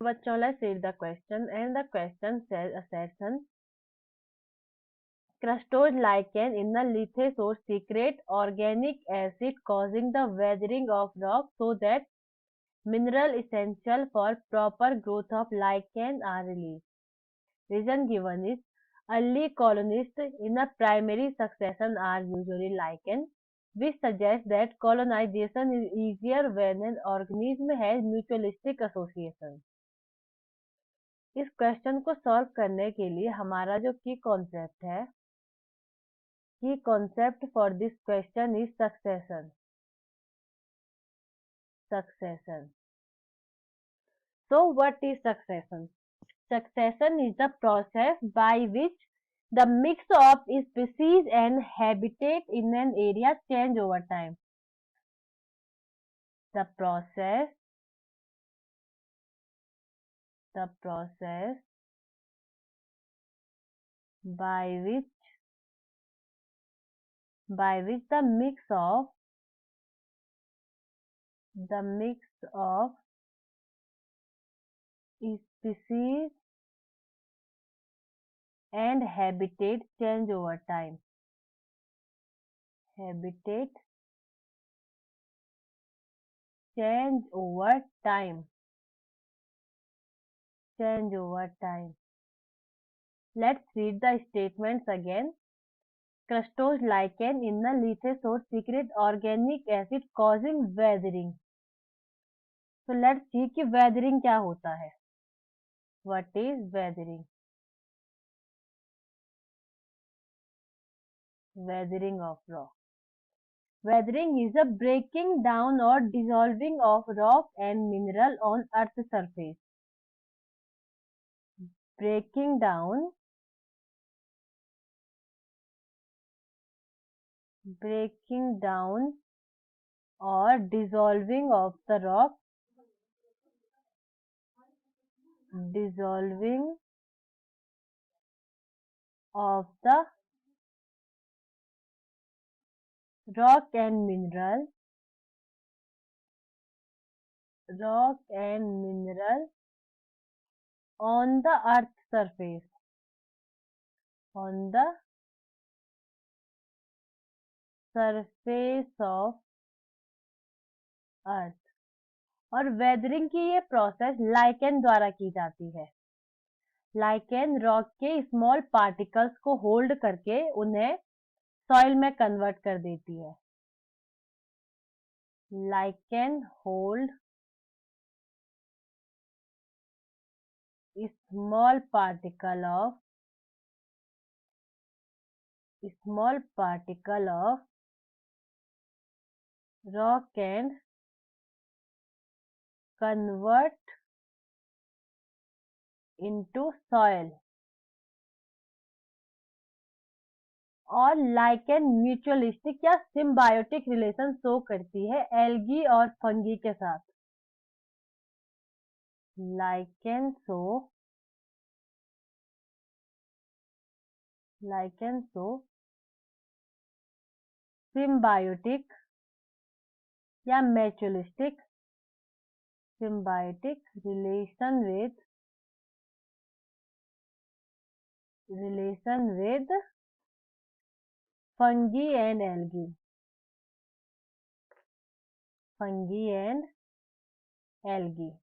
बच्चों, let's read the question. And the question says assertion: crustose lichen in the lithosaur secrete organic acid causing the weathering of rock so that mineral essential for proper growth of lichen are released. Reason given is early colonists in a primary succession are usually lichen, which suggests that colonization is easier when an organism has mutualistic association. इस question को solve करने के लिए हमारा जो की concept for this question is succession. So what is succession? Succession is the process by which the mix of species and habitat in an area change over time. The process by which the mix of species and habitat change over time. Change over time. Let's read the statements again. Crustose lichen in the lithosaur secrete organic acid causing weathering. So let's see कि weathering क्या होता है. What is weathering? Weathering of rock. Weathering is a breaking down or dissolving of rock and mineral on earth's surface. Breaking down or dissolving of the rock. Dissolving of the rock and mineral on the earth's surface. On the surface of अर्थ. और weathering की ये process lichen द्वारा की जाती है. Lichen rock के small particles को hold करके उन्हें सॉइल में कन्वर्ट कर देती है. Lichen hold small particle of rock and convert into soil. और लाइकेन म्यूचुअलिस्टिक या सिम्बायोटिक रिलेशन शो करती है एल्गी और फंगी के साथ. लाइकेन शो सिम्बायोटिक या mutualistic relation with fungi and algae.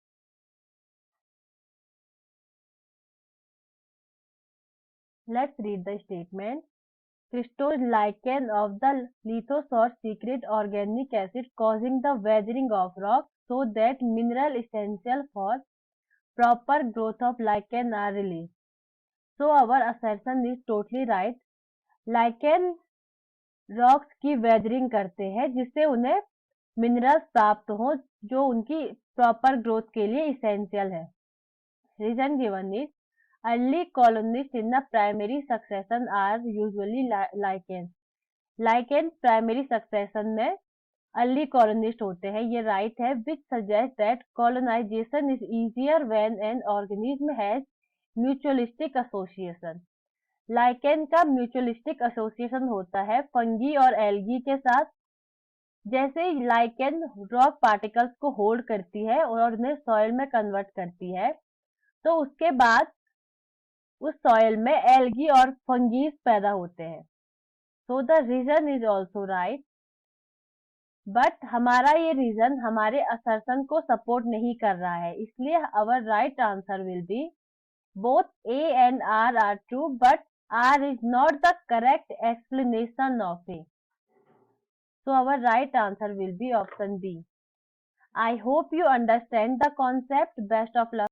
Let's read the statement. Crustose lichen of the lithosaur secrete organic acid causing the weathering of rock so that mineral essential for proper growth of lichen are released. So our assertion is totally right. Lichen rocks की weathering करते हैं जिससे उन्हें minerals प्राप्त हो जो उनकी proper growth के लिए इसेंशियल है. Reason given is early colonist in the primary succession are usually lichen primary succession में अर्ली कॉलोनिस्ट होते हैं. ये राइट है. Which suggest that colonisation is easier when an organism has mutualistic association. Lichen का mutualistic association होता है fungi और algae के साथ. जैसे लाइकेन रॉक पार्टिकल्स को होल्ड करती है और उन्हें सॉइल में कन्वर्ट करती है, तो उसके बाद उस सॉइल में एल्गी और फंगीज पैदा होते हैं। So the reason is also right, but हमारा ये रीजन हमारे असर्शन को सपोर्ट नहीं कर रहा है, इसलिए our right answer will be both A and R are true, but R is not the correct explanation of A. So our right answer will be option B. I hope you understand the concept. Best of luck.